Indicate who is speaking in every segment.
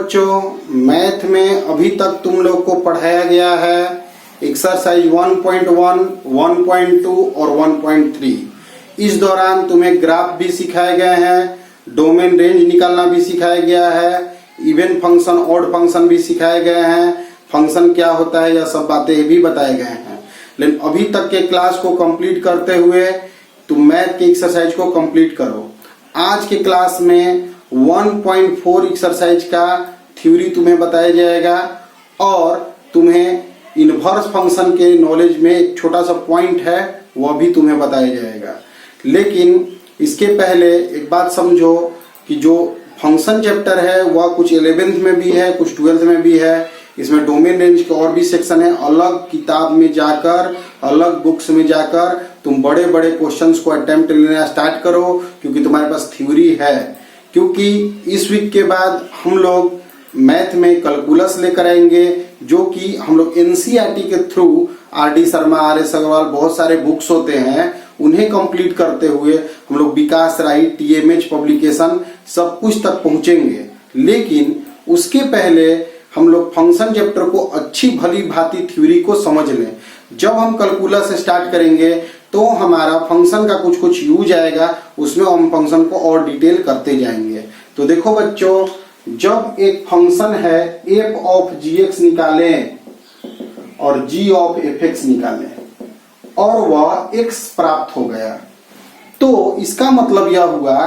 Speaker 1: बच्चों, मैथ में अभी तक तुम लोग को पढ़ाया गया है एक्सरसाइज 1.1, 1.2 और 1.3। इस दौरान तुम्हें ग्राफ भी सिखाए गए हैं, डोमेन रेंज निकालना भी सिखाया गया है, इवन फंक्शन ऑड फंक्शन भी सिखाए गए हैं, फंक्शन क्या होता है यह सब बातें भी बताए गए हैं। लेकिन अभी तक के क्लास को कंप्लीट करते हुए तुम मैथ के एक्सरसाइज को कंप्लीट करो। आज के क्लास में 1.4 एक्सरसाइज का थ्योरी तुम्हें बताया जाएगा और तुम्हें इनवर्स फंक्शन के नॉलेज में एक छोटा सा पॉइंट है वह भी तुम्हें बताया जाएगा। लेकिन इसके पहले एक बात समझो कि जो फंक्शन चैप्टर है वह कुछ 11th में भी है, कुछ 12th में भी है। इसमें डोमेन रेंज के और भी सेक्शन है। अलग किताब में जाकर, अलग बुक्स में जाकर तुम बड़े बड़े क्वेश्चंस को अटेम्प्ट लेना स्टार्ट करो, क्योंकि तुम्हारे पास थ्योरी है। क्योंकि इस वीक के बाद हम लोग मैथ में कैलकुलस लेकर आएंगे, जो कि हम लोग एनसीईआरटी के through R D. Sharma, R S. Agarwal बहुत सारे बुक्स होते हैं, उन्हें कंप्लीट करते हुए हम लोग विकास राय, टीएमएच पब्लिकेशन सब कुछ तक पहुंचेंगे। लेकिन उसके पहले हम लोग फंक्शन चैप्टर को अच्छी भली भांति थ्योरी को समझ लें। जब हम कैलकुलस स्टार्ट करेंगे तो हमारा फंक्शन का कुछ कुछ यूज आएगा, उसमें हम फंक्शन को और डिटेल करते जाएंगे। तो देखो बच्चों, जब एक फंक्शन है f ऑफ gx निकालें और g ऑफ fx निकालें और वह x प्राप्त हो गया, तो इसका मतलब यह हुआ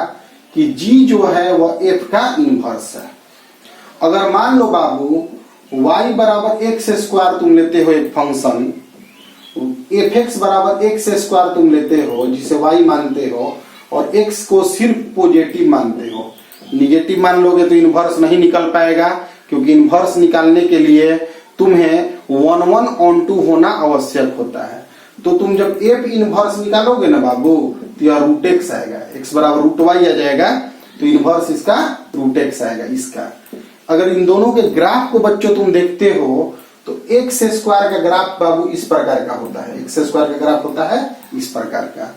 Speaker 1: कि g जो है वह f का इनवर्स है। अगर मान लो बाबू y बराबर एक्स स्क्वायर तुम लेते हो एक फंक्शन, fx बराबर एक्स स्क्वायर तुम लेते हो जिसे y मानते हो, और x को सिर्फ पॉजिटिव मानते हो। निगेटिव मान लोगे तो इनवर्स नहीं निकल पाएगा, क्योंकि इनवर्स निकालने के लिए तुम्हें 1/1 होना आवश्यक होता है। तो तुम जब f इनवर्स निकालोगे ना बाबू, तो यह रूट एक्स आएगा, x बराबर रूट वाई आ जाएगा, तो इनवर्स इसका रूट एक्स आएगा इसका। अगर इन दोनों के ग्राफ को बच्चों तुम देखते हो तो एक्स स्क्वायर का ग्राफ बाबू इस प्रकार का होता है, एक्स स्क्वायर का ग्राफ होता है इस प्रकार का,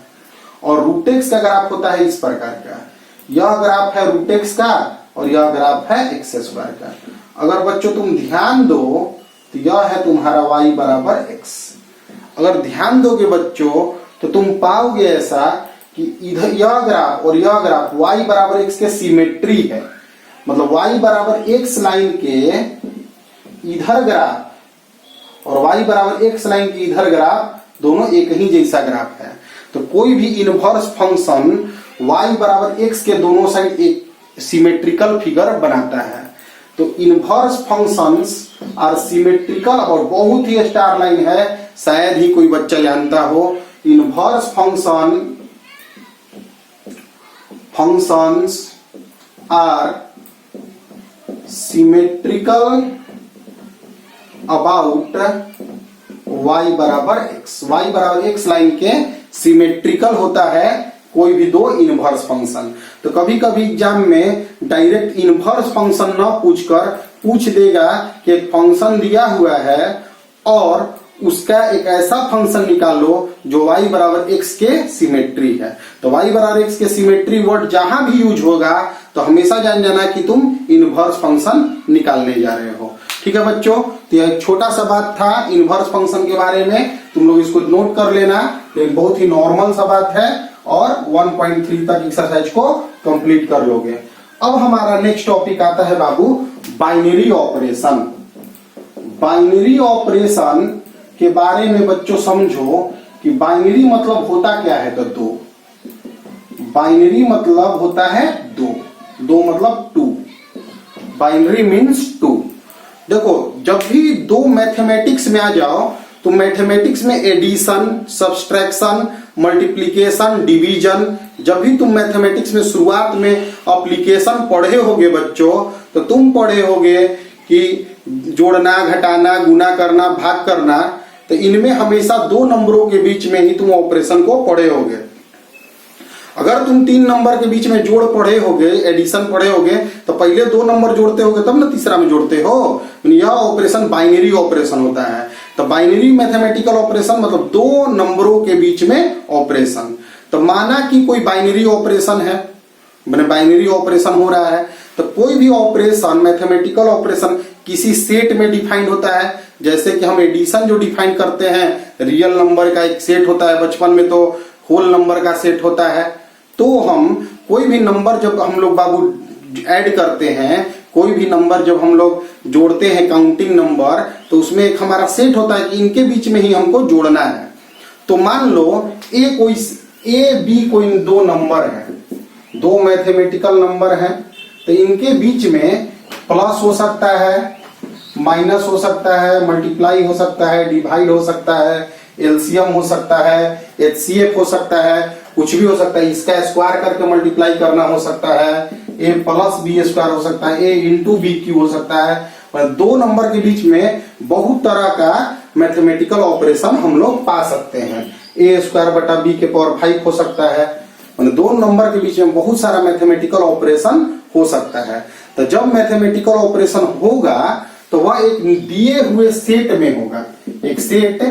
Speaker 1: और रूट एक्स का ग्राफ होता है इस प्रकार का। यह ग्राफ है रूट एक्स का और यह ग्राफ है एक्स स्क्वायर का। अगर बच्चों तुम ध्यान दो तो यह है तुम्हारा y बराबर x। अगर ध्यान दोगे बच्चों तो तुम पाओगे ऐसा कि इधर यह ग्राफ और यह ग्राफ y बराबर x के सिमेट्री है। मतलब y बराबर x लाइन के इधर ग्राफ और y बराबर x लाइन के इधर ग्राफ दोनों एक ही जैसा ग्राफ है। तो कोई भी इनवर्स फंक्शन y बराबर x के दोनों साइड एक सिमेट्रिकल फिगर बनाता है। तो इनवर्स फंक्शंस आर सिमेट्रिकल, और बहुत ही स्टार लाइन है, शायद ही कोई बच्चा जानता हो। Inverse functions are symmetrical about y बराबर x। y बराबर x लाइन के सिमेट्रिकल होता है कोई भी दो इनवर्स फंक्शन। तो कभी कभी एग्जाम में डायरेक्ट इनवर्स फंक्शन न पूछकर पूछ देगा कि एक फंक्शन दिया हुआ है और उसका एक ऐसा फंक्शन निकालो जो y बराबर x के सिमेट्री है। तो y बराबर x के सिमेट्री वर्ड जहां भी यूज होगा तो हमेशा जान जाना कि तुम इनवर्स फंक्शन निकालने जा रहे हो। ठीक है बच्चों, तो यह एक छोटा सा बात था इनवर्स फंक्शन के बारे में, तुम लोग इसको नोट कर लेना। तो बहुत ही नॉर्मल सा बात है और 1.3 तक एक्सरसाइज को कंप्लीट कर लोगे। अब हमारा नेक्स्ट टॉपिक आता है बाबू बाइनरी ऑपरेशन। बाइनरी ऑपरेशन के बारे में बच्चों समझो कि बाइनरी मतलब होता क्या है। तो दो, बाइनरी मतलब होता है दो, दो मतलब टू। Binary means to. देखो, जब भी दो मैथमेटिक्स में आ जाओ तो मैथमेटिक्स में एडिशन, सब्सट्रैक्शन, मल्टीप्लिकेशन, डिवीजन, जब भी तुम मैथमेटिक्स में शुरुआत में एप्लीकेशन पढ़े होगे बच्चों, तो तुम पढ़े होगे कि जोड़ना, घटाना, गुना करना, भाग करना। तो इनमें हमेशा दो नंबरों के बीच में ही तुम ऑपरेशन को पढ़े होगे। अगर तुम 3 नंबर के बीच में जोड़ पढ़े होगे, एडिशन पढ़े होगे, तो पहले 2 नंबर जोड़ते होगे तब ना तीसरा में जोड़ते हो। यह ऑपरेशन बाइनरी ऑपरेशन होता है। तो बाइनरी मैथमेटिकल ऑपरेशन मतलब 2 नंबरों के बीच में ऑपरेशन। तो माना कि कोई बाइनरी ऑपरेशन है, मैंने बाइनरी ऑपरेशन हो रहा है, तो कोई भी ऑपरेशन, मैथमेटिकल ऑपरेशन किसी सेट में डिफाइंड होता है। जैसे कि हम एडिशन जो डिफाइन करते हैं, रियल नंबर का एक सेट होता है, बचपन में तो होल नंबर का सेट होता है। तो हम कोई भी नंबर जब हम लोग बाबू ऐड करते हैं, कोई भी नंबर जब हम लोग जोड़ते हैं काउंटिंग नंबर, तो उसमें एक हमारा सेट होता है कि इनके बीच में ही हमको जोड़ना है। तो मान लो ए बी कोई दो नंबर है, दो मैथमेटिकल नंबर हैं, तो इनके बीच में प्लस हो सकता है, माइनस हो सकता है, मल्टीप्लाई हो सकता है, डिवाइड हो सकता है, एलसीएम हो सकता है, एचसीएफ हो सकता है, कुछ भी हो सकता है। इसका स्क्वायर करके मल्टीप्लाई करना हो सकता है, ए प्लस बी स्क्वायर हो सकता है, ए इंटू बी क्यू हो सकता है। दो नंबर के बीच में बहुत तरह का मैथमेटिकल ऑपरेशन हम लोग पा सकते हैं। ए स्क्वायर बटा बी के पावर 5 हो सकता है। दो नंबर के बीच में बहुत सारा मैथमेटिकल ऑपरेशन हो सकता है। तो जब मैथमेटिकल ऑपरेशन होगा तो वह एक दिए हुए सेट में होगा, एक सेट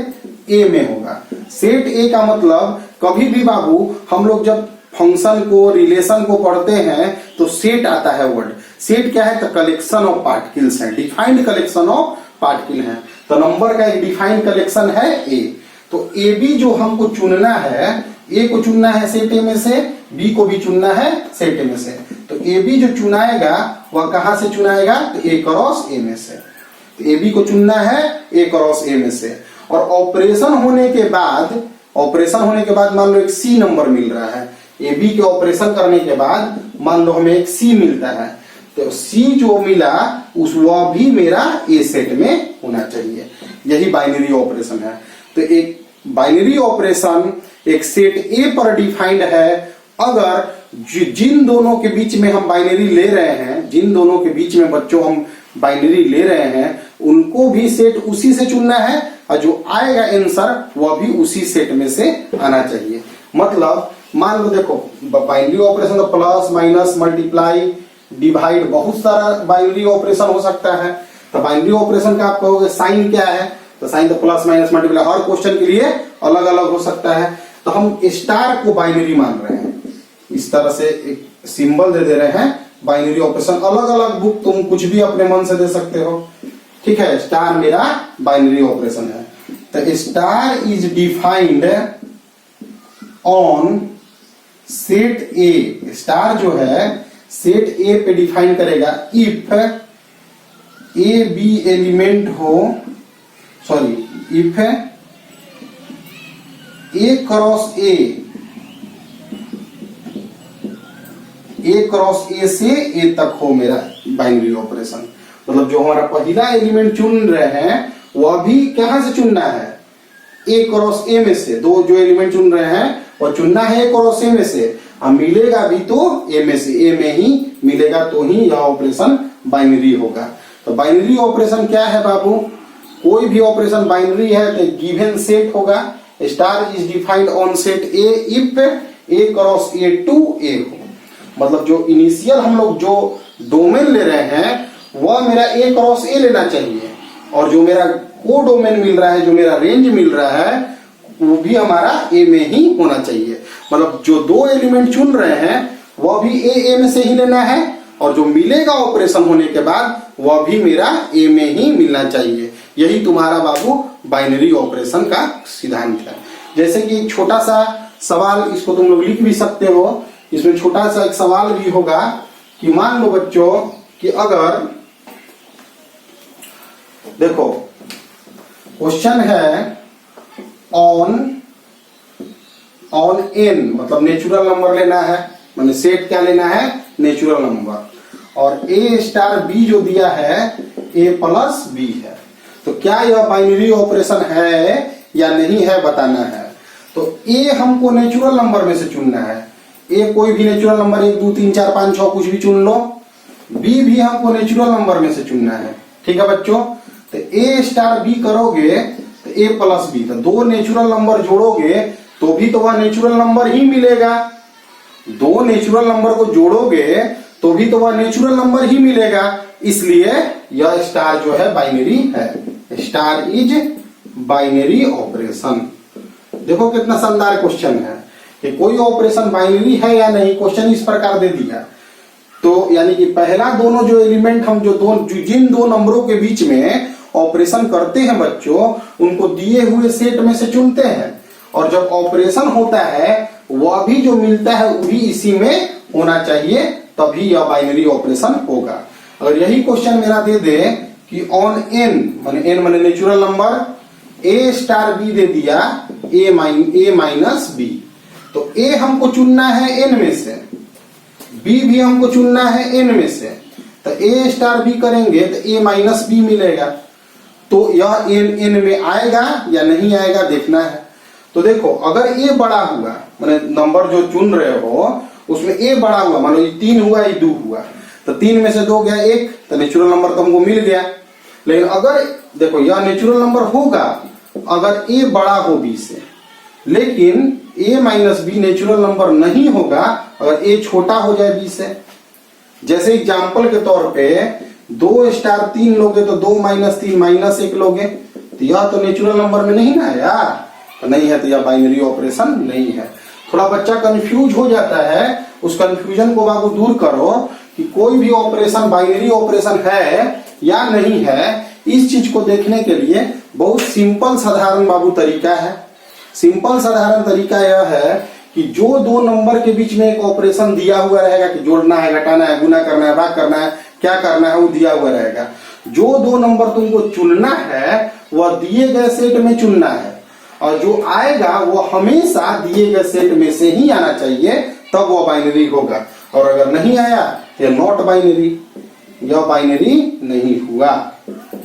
Speaker 1: ए में होगा। सेट ए का मतलब कभी भी बाबू हम लोग जब फंक्शन को, रिलेशन को पढ़ते हैं तो सेट आता है वर्ड। सेट क्या है? तो कलेक्शन ऑफ पार्टिकल्स है, डिफाइंड कलेक्शन ऑफ पार्टिकल है। तो नंबर का एक डिफाइंड कलेक्शन है ए। तो ए बी जो हमको चुनना है, ए को चुनना है सेट ए में से, बी को भी चुनना है सेट ए में से। तो ए बी जो चुनाएगा वह कहां से चुनाएगा? तो ए क्रॉस ए में से। तो ए बी को चुनना है ए क्रॉस ए में से। और ऑपरेशन होने के बाद मान लो एक सी नंबर मिल रहा है। ए बी के ऑपरेशन करने के बाद मान लो हमें एक सी मिलता है, तो सी जो मिला वह भी मेरा ए सेट में होना चाहिए। यही बाइनरी ऑपरेशन है। तो एक बाइनरी ऑपरेशन एक सेट ए पर डिफाइंड है। अगर जिन दोनों के बीच में हम बाइनरी ले रहे हैं, जिन दोनों के बीच में बच्चों हम बाइनरी ले रहे हैं, उनको भी सेट उसी से चुनना है और जो आएगा आंसर वह भी उसी सेट में से आना चाहिए। मतलब मान लो देखो, बाइनरी ऑपरेशन तो प्लस माइनस मल्टीप्लाई डिवाइड बहुत सारा बाइनरी ऑपरेशन हो सकता है। तो बाइनरी ऑपरेशन का आप कहोगे साइन क्या है? तो साइन तो प्लस माइनस मल्टीप्लाई हर क्वेश्चन के लिए अलग अलग हो सकता है। तो हम स्टार को बाइनरी मान रहे हैं, इस तरह से एक सिंबल दे रहे हैं बाइनरी ऑपरेशन। अलग अलग बुक तुम कुछ भी अपने मन से दे सकते हो, ठीक है। स्टार मेरा बाइनरी ऑपरेशन है। तो star is defined on set A. Star जो है सेट ए पे डिफाइन करेगा इफ ए बी एलिमेंट हो, सॉरी इफ ए क्रॉस ए से ए तक हो मेरा बाइनरी ऑपरेशन। मतलब जो हमारा पहला एलिमेंट चुन रहे हैं वह भी कहां से चुनना है? ए क्रॉस ए में से। दो जो एलिमेंट चुन रहे हैं और चुनना है ए क्रॉस ए में से, मिलेगा भी तो ए में से, ए में ही मिलेगा तो ही यह ऑपरेशन बाइनरी होगा। तो बाइनरी ऑपरेशन क्या है बाबू? कोई भी ऑपरेशन बाइनरी है तो गिवन सेट होगा। Star is defined on set A if A cross A to A हो। मतलब जो इनिशियल हम लोग जो डोमेन ले रहे हैं वह मेरा ए क्रॉस ए लेना चाहिए, और जो मेरा को डोमेन मिल रहा है, जो मेरा रेंज मिल रहा है, वो भी हमारा ए में ही होना चाहिए। मतलब जो दो एलिमेंट चुन रहे हैं वह भी ए में से ही लेना है, और जो मिलेगा ऑपरेशन होने के बाद वह भी मेरा ए में ही मिलना चाहिए। यही तुम्हारा बाबू बाइनरी ऑपरेशन का सिद्धांत है। जैसे कि एक छोटा सा सवाल, इसको तुम लोग लिख भी सकते हो। इसमें छोटा सा एक सवाल भी होगा कि मान लो बच्चों कि अगर देखो क्वेश्चन है ऑन एन, मतलब नेचुरल नंबर लेना है, मैंने सेट क्या लेना है? Natural number. और ए स्टार बी जो दिया है ए प्लस बी है। तो क्या यह बाइनरी ऑपरेशन है या नहीं है बताना है। तो ए हमको नेचुरल नंबर में से चुनना है। ए कोई भी नेचुरल नंबर 1 2 3 4 5 6 कुछ भी चुन लो। बी भी हमको नेचुरल नंबर में से चुनना है, ठीक है बच्चों। तो ए स्टार बी करोगे तो ए प्लस बी, तो दो नेचुरल नंबर जोड़ोगे तो भी तो वह नेचुरल नंबर ही मिलेगा। दो नेचुरल नंबर को जोड़ोगे तो भी तो वह नेचुरल नंबर ही मिलेगा। इसलिए यह स्टार जो है बाइनरी है। Star is binary operation. देखो कितना शानदार क्वेश्चन है कि कोई ऑपरेशन बाइनरी है या नहीं, क्वेश्चन इस प्रकार दे दिया। तो यानी कि पहला दोनों जो एलिमेंट हम जिन दो नंबरों के बीच में ऑपरेशन करते हैं बच्चों, उनको दिए हुए सेट में से चुनते हैं, और जब ऑपरेशन होता है वह भी जो मिलता है वही इसी में होना चाहिए, तभी यह बाइनरी ऑपरेशन होगा। अगर यही क्वेश्चन मेरा दे दे कि ऑन एन माने natural number A star B दे दिया, ए माइनस बी, तो ए हमको चुनना है एन में से, बी भी हमको चुनना है एन में से, तो ए स्टार बी करेंगे तो ए माइनस बी मिलेगा। तो यह एन में आएगा या नहीं आएगा देखना है। तो देखो अगर ए बड़ा हुआ, माने नंबर जो चुन रहे हो उसमें ए बड़ा हुआ, मानो ये 3 हुआ ये 2 हुआ, तो 3 में से 2 गया 1, तो नेचुरल नंबर तो हमको मिल गया। लेकिन अगर देखो यह नेचुरल नंबर होगा अगर ए बड़ा हो बी से, लेकिन ए माइनस बी नेचुरल नंबर नहीं होगा अगर ए छोटा हो जाए बी से। जैसे एग्जाम्पल के तौर पे 2 स्टार 3 लोगे तो 2 माइनस 3 माइनस 1 लोगे, तो यह तो नेचुरल नंबर में नहीं ना यार, तो नहीं है, तो यह बाइनरी ऑपरेशन नहीं है। थोड़ा बच्चा कंफ्यूज हो जाता है, उस कंफ्यूजन को बाबू दूर करो कि कोई भी ऑपरेशन बाइनरी ऑपरेशन है या नहीं है। इस चीज को देखने के लिए बहुत सिंपल साधारण बाबू तरीका है। सिंपल साधारण तरीका यह है कि जो दो नंबर के बीच में एक ऑपरेशन दिया हुआ रहेगा कि जोड़ना है, घटाना है, गुना करना है, भाग करना है, क्या करना है, वो दिया हुआ रहेगा। जो दो नंबर तुमको चुनना है वह दिए गए सेट में चुनना है, और जो आएगा वो हमेशा दिए गए सेट में से ही आना चाहिए, तब वह बाइनरी होगा। और अगर नहीं आया तो नॉट बाइनरी, यह बाइनरी नहीं हुआ।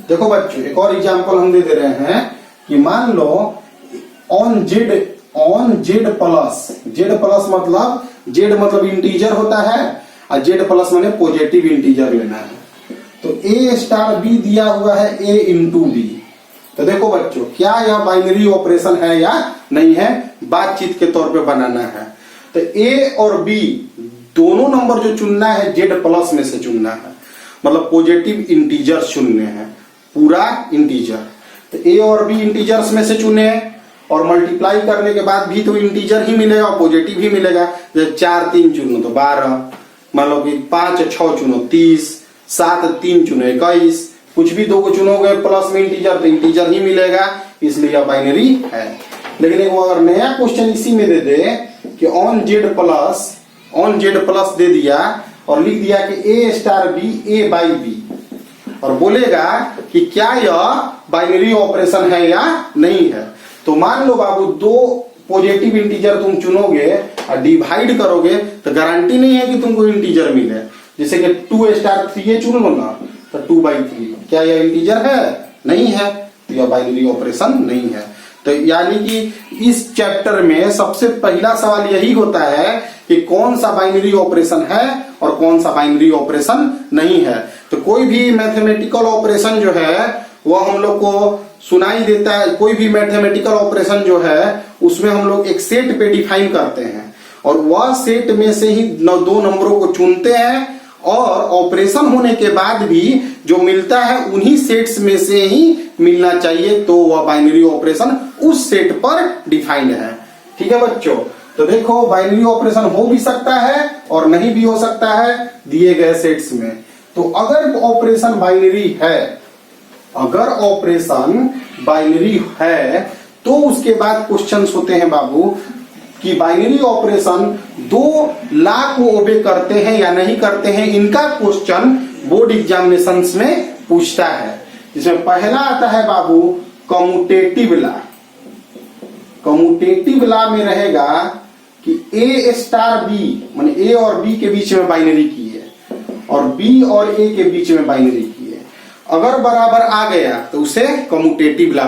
Speaker 1: देखो बच्चों एक और एग्जांपल हम दे रहे हैं कि मान लो ऑन जेड प्लस मतलब इंटीजर होता है, और जेड प्लस माने पॉजिटिव इंटीजर लेना है। तो ए स्टार बी दिया हुआ है ए इंटू बी, तो देखो बच्चों क्या यह बाइनरी ऑपरेशन है या नहीं है, बातचीत के तौर पे बनाना है। तो ए और बी दोनों नंबर जो चुनना है जेड प्लस में से चुनना है, मतलब पॉजिटिव इंटीजर चुनने हैं, पूरा इंटीजर। तो ए और बी इंटीजर्स में से चुने, और मल्टीप्लाई करने के बाद भी तो इंटीजर ही मिलेगा और पॉजिटिव ही मिलेगा। जब 4 3 चुनो तो 12, मान लो कि 5 6 चुनो 30, 7 3 चुनो 21, कुछ भी दो को चुनोगे प्लस में इंटीजर तो इंटीजर ही मिलेगा, इसलिए यह बाइनरी है। लेकिन एक अगर नया क्वेश्चन इसी में दे दे कि ऑन जेड प्लस दे दिया और लिख दिया कि A star B A by B, और बोलेगा कि क्या यह बाइनरी ऑपरेशन है या नहीं है। तो मान लो बाबू दो पॉजिटिव इंटीजर तुम चुनोगे और डिवाइड करोगे तो गारंटी नहीं है कि तुमको इंटीजर मिले। जैसे कि 2 स्टार 3 चुन लो ना तो 2/3, क्या यह इंटीजर है? नहीं है, तो यह बाइनरी ऑपरेशन नहीं है। तो यानी कि इस चैप्टर में सबसे पहला सवाल यही होता है कि कौन सा बाइनरी ऑपरेशन है और कौन सा बाइनरी ऑपरेशन नहीं है। तो कोई भी मैथमेटिकल ऑपरेशन जो है वह हम लोग को सुनाई देता है, कोई भी मैथमेटिकल ऑपरेशन जो है उसमें हम लोग एक सेट पे डिफाइन करते हैं, और वह सेट में से ही दो नंबरों को चुनते हैं, और ऑपरेशन होने के बाद भी जो मिलता है उन्हीं सेट्स में से ही मिलना चाहिए, तो वह बाइनरी ऑपरेशन उस सेट पर डिफाइंड है। ठीक है बच्चों, तो देखो बाइनरी ऑपरेशन हो भी सकता है और नहीं भी हो सकता है दिए गए सेट्स में। तो अगर ऑपरेशन बाइनरी है तो उसके बाद क्वेश्चंस होते हैं बाबू कि बाइनरी ऑपरेशन 2 लॉ को ओबे करते हैं या नहीं करते हैं। इनका क्वेश्चन बोर्ड एग्जामिनेशंस में पूछता है, जिसमें पहला आता है बाबू कम्यूटेटिव लॉ। कम्यूटेटिव लॉ में रहेगा कि ए स्टार बी माने ए और बी के बीच में बाइनरी की है, और बी और ए के बीच में बाइनरी की है। अगर बराबर आ गया तो उसे कम्यूटेटिव लॉ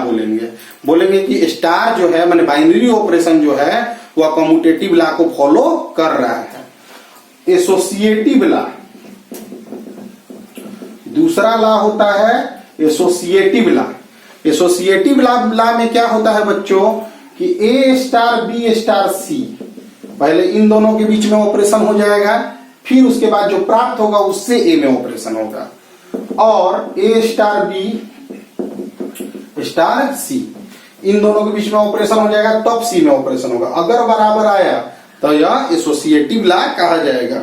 Speaker 1: बोलेंगे कि स्टार जो है माने बाइनरी ऑपरेशन जो है वह कम्यूटेटिव लॉ को फॉलो कर रहा है। एसोसिएटिव लॉ दूसरा लॉ होता है एसोसिएटिव लॉ। एसोसिएटिव लॉ में क्या होता है बच्चों कि ए स्टार बी स्टार सी, पहले इन दोनों के बीच में ऑपरेशन हो जाएगा, फिर उसके बाद जो प्राप्त होगा उससे ए में ऑपरेशन होगा, और ए स्टार बी स्टार सी इन दोनों के बीच में ऑपरेशन हो जाएगा, तब सी में ऑपरेशन होगा। अगर बराबर आया तो यह एसोसिएटिव लॉ कहा जाएगा।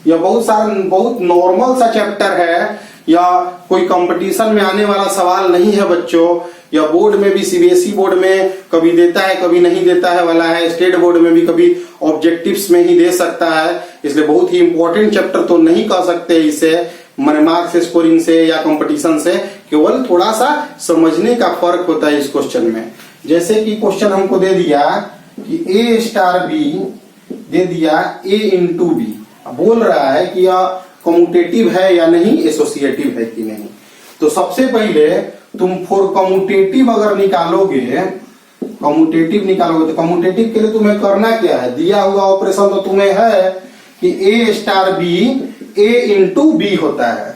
Speaker 1: यह बहुत नॉर्मल सा चैप्टर है, या कोई कंपटीशन में आने वाला सवाल नहीं है बच्चों। या बोर्ड में भी, सीबीएसई बोर्ड में कभी देता है कभी नहीं देता है वाला है, स्टेट बोर्ड में भी कभी ऑब्जेक्टिव्स में ही दे सकता है। इसलिए बहुत ही इंपॉर्टेंट चैप्टर तो नहीं कह सकते इसे मार्क्स स्कोरिंग से या कंपटीशन से, केवल थोड़ा सा समझने का फर्क होता है इस क्वेश्चन में। जैसे कि क्वेश्चन हमको दे दिया कि ए स्टार बी दे दिया ए इंटू बी, बोल रहा है कि यह कम्यूटेटिव है या नहीं, एसोसिएटिव है कि नहीं। तो सबसे पहले तुम फॉर कम्यूटेटिव अगर निकालोगे तो कम्यूटेटिव के लिए तुम्हें करना क्या है, दिया हुआ ऑपरेशन तो तुम्हें है कि A star B A into B होता है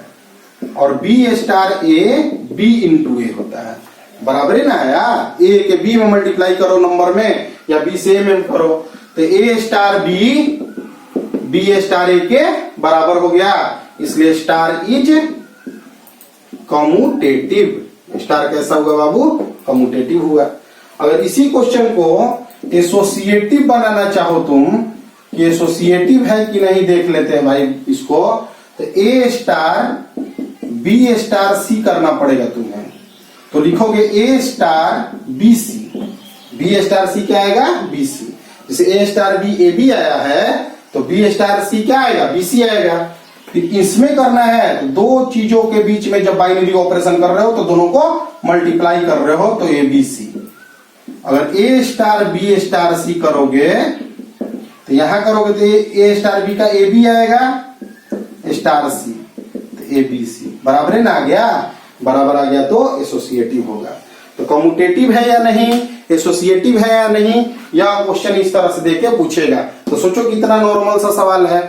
Speaker 1: और B star A B into A होता है, बराबर है ना यार। ए के बी में मल्टीप्लाई करो नंबर में, या बी से ए में करो, तो ए स्टार बी स्टार ए के बराबर हो गया, इसलिए स्टार इज कम्यूटेटिव। स्टार कैसा हुआ बाबू, कम्यूटेटिव हुआ। अगर इसी क्वेश्चन को एसोसिएटिव बनाना चाहो तुम कि एसोसिएटिव है कि नहीं, देख लेते हैं भाई इसको। तो A star B star C करना पड़ेगा तुम्हें। तो लिखोगे A star B C, B star C क्या आएगा, बी सी। जैसे A star B A B आया है तो बी स्टार सी क्या आएगा, बी सी आएगा। फिर इसमें करना है तो दो चीजों के बीच में जब बाइनरी ऑपरेशन कर रहे हो तो दोनों को मल्टीप्लाई कर रहे हो, तो ए बी सी। अगर A star B star C करोगे तो यहां करोगे तो ए स्टार बी का ए बी आएगा, स्टार सी तो ए बी सी, बराबर है ना, आ गया, बराबर आ गया तो एसोसिएटिव होगा। तो कम्यूटेटिव है या नहीं, एसोसिएटिव है या नहीं, यह क्वेश्चन इस तरह से देके पूछेगा। तो सोचो कितना नॉर्मल सा सवाल है।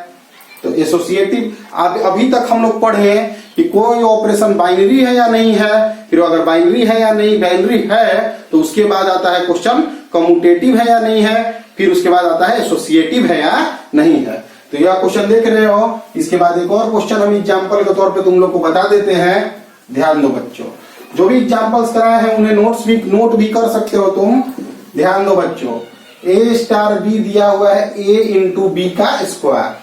Speaker 1: तो एसोसिएटिव अभी तक हम लोग पढ़े कि कोई ऑपरेशन बाइनरी है या नहीं है, फिर अगर बाइनरी है या नहीं, बाइनरी है तो उसके बाद आता है क्वेश्चन कम्यूटेटिव है या नहीं है, फिर उसके बाद आता है एसोसिएटिव है या नहीं है। तो यह क्वेश्चन देख रहे हो। इसके बाद एक और क्वेश्चन हम एग्जाम्पल के तौर पे तुम लोग को बता देते हैं, ध्यान दो बच्चों। जो भी एग्जाम्पल्स कराए हैं उन्हें नोट भी कर सकते हो तुम, ध्यान दो बच्चों। ए स्टार बी दिया हुआ है ए इंटू बी का स्क्वायर,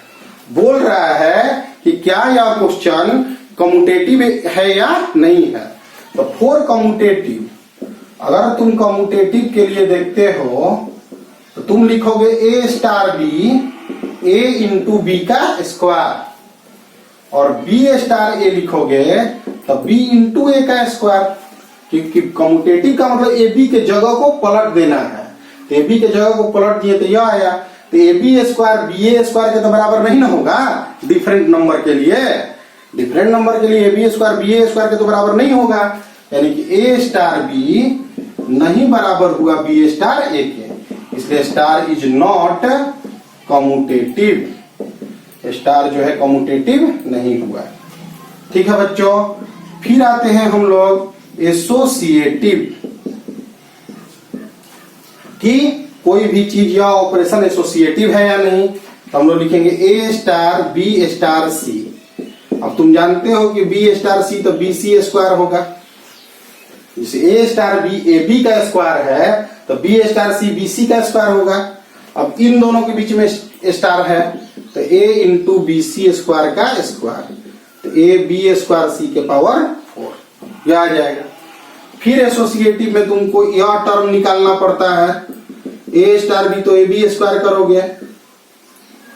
Speaker 1: बोल रहा है कि क्या यह क्वेश्चन कम्यूटेटिव है या नहीं है। तो फॉर कम्यूटेटिव, अगर तुम कम्यूटेटिव के लिए देखते हो तो तुम लिखोगे A star B A into B का स्क्वायर, और बी स्टार ए लिखोगे तो बी इंटू ए का स्क्वायर, क्योंकि कम्यूटेटिव का मतलब ए बी के जगह को पलट देना है। तो ए बी के जगह को पलट दिए तो यह आया, तो A B square B A square के तो बराबर नहीं ना होगा। डिफरेंट नंबर के लिए A B square B A square के तो बराबर नहीं होगा, यानी कि ए स्टार बी नहीं बराबर हुआ बी स्टार ए के, इसलिए star is not commutative. Star जो है कम्यूटेटिव नहीं हुआ। ठीक है बच्चों, फिर आते हैं हम लोग एसोसिएटिव, कि कोई भी चीज या ऑपरेशन एसोसिएटिव है या नहीं। तो हम लोग लिखेंगे ए स्टार बी स्टार सी। अब तुम जानते हो कि बी स्टार सी तो बी सी स्क्वायर होगा, जैसे A star B A B का स्क्वायर है तो B star C B C का स्क्वायर होगा। अब इन दोनों के बीच में स्टार है तो ए इंटू बी सी स्क्वायर का स्क्वायर, तो ए बी स्क्वायर सी के पावर 4, यह आ जाएगा। फिर एसोसिएटिव में तुमको यह टर्म निकालना पड़ता है, ए स्टार बी तो ए बी स्क्वायर करोगे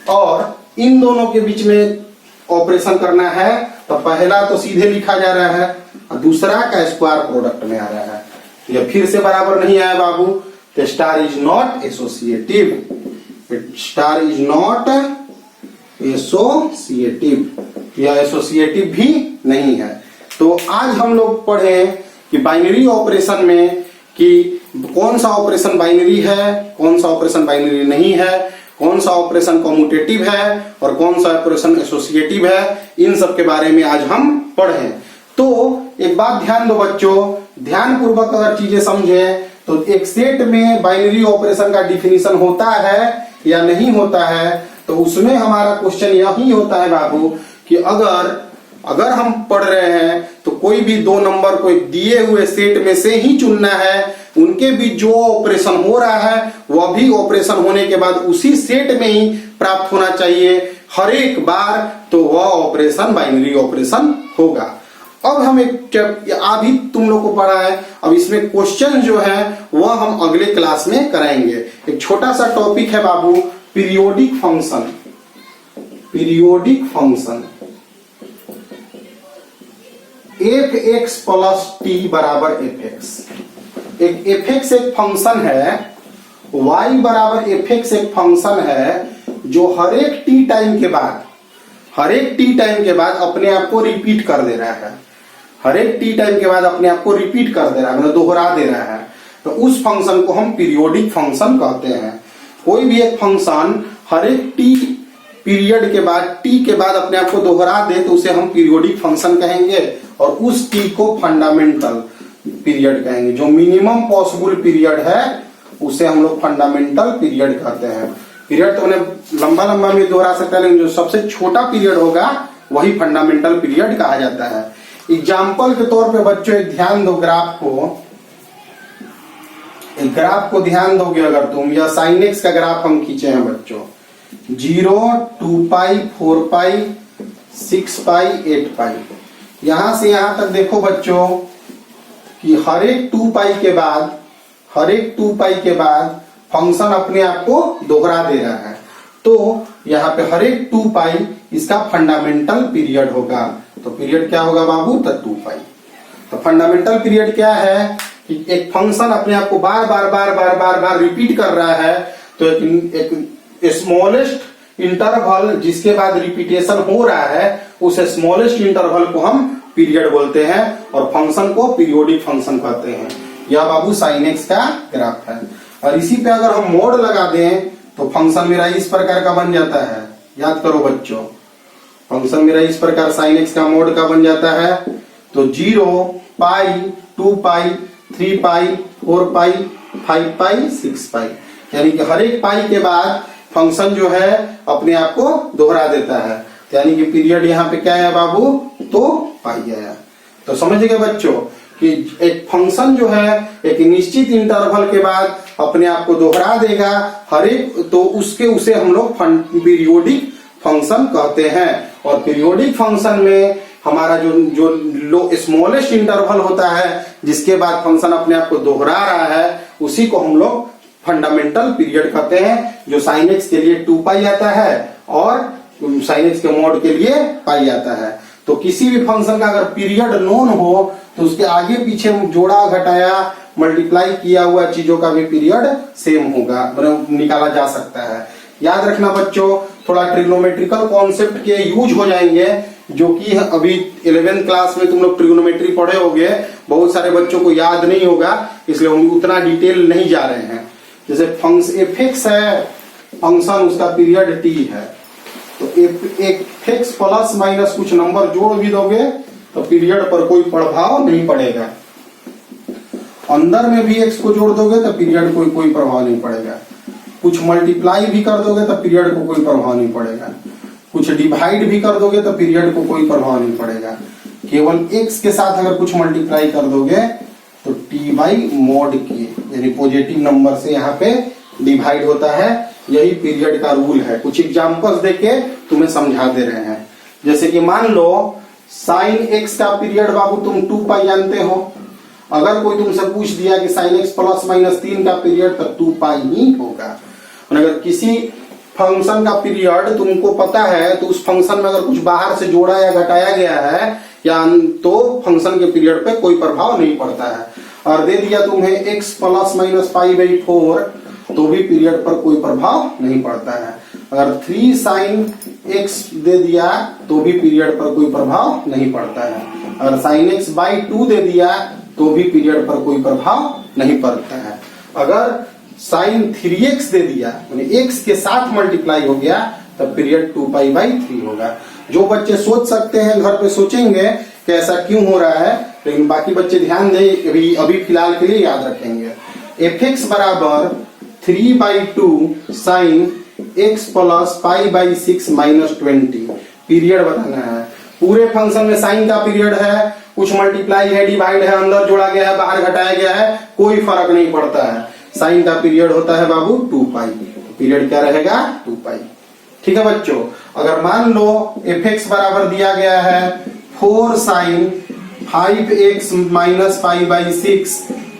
Speaker 1: और इन दोनों के बीच में ऑपरेशन करना है, तो पहला तो सीधे लिखा जा रहा है और दूसरा का स्क्वायर प्रोडक्ट में आ रहा है। यह फिर से बराबर नहीं आया बाबू, तो star is not associative, star is not associative, यह एसोसिएटिव भी नहीं है। तो आज हम लोग पढ़े कि बाइनरी ऑपरेशन में कि कौन सा ऑपरेशन बाइनरी है, कौन सा ऑपरेशन बाइनरी नहीं है, कौन सा ऑपरेशन कम्यूटेटिव है और कौन सा ऑपरेशन एसोसिएटिव है, इन सब के बारे में आज हम पढ़े। तो एक बात ध्यान दो बच्चों, ध्यान पूर्वक अगर चीजें समझें तो एक सेट में बाइनरी ऑपरेशन का डिफिनीशन होता है या नहीं होता है। तो उसमें हमारा क्वेश्चन यही होता है बाबू कि अगर हम पढ़ रहे हैं तो कोई भी दो नंबर को दिए हुए सेट में से ही चुनना है, उनके बीच जो ऑपरेशन हो रहा है वह भी ऑपरेशन होने के बाद उसी सेट में ही प्राप्त होना चाहिए। हर एक बार तो वह ऑपरेशन बाइनरी ऑपरेशन होगा। अब हम अभी तुम लोग को पढ़ा है, अब इसमें क्वेश्चन जो है वह हम अगले क्लास में कराएंगे। एक छोटा सा टॉपिक है बाबू, periodic function. Periodic function F X plus T बराबर एफ एक्स। एक एफ एक्स एक फंक्शन है, y बराबर एफ एक्स एक फंक्शन है जो हर एक टी टाइम के बाद अपने आप को रिपीट कर दे रहा है। हर एक टी टाइम के बाद अपने आप को रिपीट कर दे रहा है, मतलब दोहरा दे रहा है। तो उस फंक्शन को हम पीरियोडिक फंक्शन कहते हैं। कोई भी एक फंक्शन हर एक टी पीरियड के बाद, टी के बाद अपने आप को दोहरा दे तो उसे हम पीरियोडिक फंक्शन कहेंगे, और उस टी को फंडामेंटल पीरियड कहेंगे। जो मिनिमम पॉसिबल पीरियड है उसे हम लोग फंडामेंटल पीरियड कहते हैं। पीरियड तो उन्हें लंबा लंबा भी दोहरा सकता है, लेकिन जो सबसे छोटा पीरियड होगा वही फंडामेंटल पीरियड कहा जाता है। एग्जाम्पल के तौर पे बच्चों एक ध्यान दो, ग्राफ को ध्यान दोगे अगर तुम, या साइन एक्स का ग्राफ हम खींचे हैं बच्चों, 0, 2 पाई, 4 पाई, 6 पाई, 8 पाई। यहां से यहां तक देखो बच्चों कि हर एक 2 पाई के बाद फंक्शन अपने आप को दोहरा दे रहा है। तो यहाँ पे हर एक 2 पाई इसका फंडामेंटल पीरियड होगा। तो पीरियड क्या होगा बाबू? तो 2 पाई। तो फंडामेंटल पीरियड क्या है कि एक फंक्शन अपने आप को बार बार रिपीट कर रहा है, तो एक स्मॉलेस्ट इंटरवल जिसके बाद रिपीटेशन हो रहा है, उस स्मॉलेस्ट इंटरवल को हम पीरियड बोलते हैं, और फंक्शन को पीरियोडिक फंक्शन कहते हैं। यह बाबू साइन एक्स का ग्राफ है। और इसी पे अगर हम मोड लगा दें तो फंक्शन मेरा इस प्रकार का बन जाता है। याद करो बच्चों, फंक्शन मेरा इस प्रकार साइन एक्स का मोड का बन जाता है। तो 0 पाई, 2 पाई, 3 पाई, 4 पाई, 5 पाई, 6 पाई, यानी कि हर एक पाई के बाद फंक्शन जो है अपने आप को दोहरा देता है। यानी कि पीरियड यहाँ पे क्या है बाबू? तो पाई आया। तो समझ गए बच्चों कि एक फंक्शन जो है एक निश्चित इंटरवल के बाद अपने आप को दोहरा देगा हर एक, तो उसे हम लोग पीरियोडिक फंक्शन कहते हैं। और पीरियोडिक फंक्शन में हमारा जो स्मॉलेस्ट इंटरवल होता है जिसके बाद फंक्शन अपने आप को दोहरा रहा है, उसी को हम लोग फंडामेंटल पीरियड कहते हैं। जो साइन एक्स के लिए 2 पाई आता है और साइन एक्स के मोड के लिए पाई आता है। तो किसी भी फंक्शन का अगर पीरियड नोन हो तो उसके आगे पीछे जोड़ा, घटाया, मल्टीप्लाई किया हुआ चीजों का भी पीरियड सेम होगा, मतलब निकाला जा सकता है। याद रखना बच्चों, थोड़ा ट्रिग्नोमेट्रिकल कॉन्सेप्ट के यूज हो जाएंगे, जो कि अभी 11th क्लास में तुम लोग ट्रिग्नोमेट्री पढ़े होंगे, बहुत सारे बच्चों को याद नहीं होगा, इसलिए हम उतना डिटेल नहीं जा रहे हैं। जैसे फंक्शन एफ एक्स है, फंक्शन उसका पीरियड टी है, तो एफ एक्स प्लस माइनस कुछ नंबर जोड़ भी दोगे तो पीरियड पर कोई प्रभाव नहीं पड़ेगा। अंदर में भी एक्स को जोड़ दोगे तो पीरियड को कोई प्रभाव नहीं पड़ेगा। कुछ मल्टीप्लाई भी कर दोगे तो पीरियड को कोई प्रभाव नहीं पड़ेगा। कुछ डिवाइड भी कर दोगे तो पीरियड को कोई प्रभाव नहीं पड़ेगा। केवल एक्स के साथ अगर कुछ मल्टीप्लाई कर दोगे तो टी बाई मॉड की, यानी पॉजिटिव नंबर से यहाँ पे डिवाइड होता है। यही पीरियड का रूल है। कुछ एग्जांपल्स देके तुम्हें समझा दे रहे हैं। जैसे कि मान लो साइन एक्स का पीरियड बाबू तुम 2 पाई जानते हो। अगर कोई तुमसे पूछ दिया कि साइन एक्स प्लस माइनस 3 का पीरियड, तो 2 पाई ही होगा। और अगर किसी फंक्शन का पीरियड तुमको पता है तो उस फंक्शन में अगर कुछ बाहर से जोड़ा या घटाया गया है या तो फंक्शन के पीरियड पे कोई प्रभाव नहीं पड़ता है। और दे दिया तुम्हें x plus minus pi by 4, तो भी पीरियड पर कोई प्रभाव नहीं पड़ता है। अगर 3 साइन x दे दिया तो भी पीरियड पर कोई प्रभाव नहीं पड़ता है। अगर साइन x बाई 2 दे दिया तो भी पीरियड पर कोई प्रभाव नहीं पड़ता है। अगर साइन 3x दे दिया, यानी x के साथ मल्टीप्लाई हो गया, तब पीरियड 2 पाई बाई 3 होगा। जो बच्चे सोच सकते हैं घर पे सोचेंगे कि ऐसा क्यों हो रहा है, लेकिन बाकी बच्चे ध्यान दें, अभी फिलहाल के लिए याद रखेंगे। एफ एक्स बराबर 3/2 sine x plus pi by 6 minus 20 period बताना है। पूरे फंक्शन में साइन का पीरियड है, कुछ मल्टीप्लाई है, डिवाइड है, अंदर जोड़ा गया है, बाहर घटाया गया है, कोई फर्क नहीं पड़ता है। साइन का पीरियड होता है बाबू 2 पाई। पीरियड क्या रहेगा? 2 पाई। ठीक है बच्चों। अगर मान लो fx बराबर दिया गया है 4 sin 5x माइनस 5/6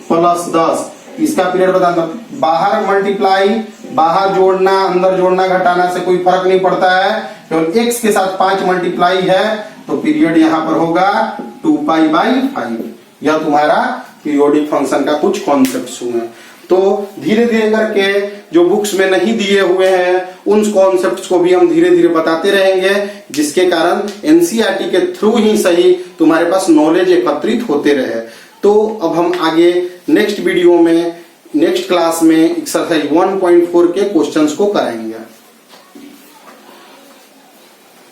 Speaker 1: प्लस 10, इसका पीरियड बताना। बाहर मल्टीप्लाई, बाहर जोड़ना, अंदर जोड़ना घटाना से कोई फर्क नहीं पड़ता है, केवल x के साथ 5 मल्टीप्लाई है तो पीरियड यहां पर होगा 2π/5। यह तुम्हारा पीरियोडिक फंक्शन का कुछ कॉन्सेप्ट्स हुए। तो धीरे धीरे करके जो बुक्स में नहीं दिए हुए हैं उन कॉन्सेप्ट्स को भी हम धीरे धीरे बताते रहेंगे, जिसके कारण एनसीईआरटी के थ्रू ही सही तुम्हारे पास नॉलेज एकत्रित होते रहे। तो अब हम आगे नेक्स्ट वीडियो में, नेक्स्ट क्लास में एक्सरसाइज 1.4 के क्वेश्चंस को कराएंगे।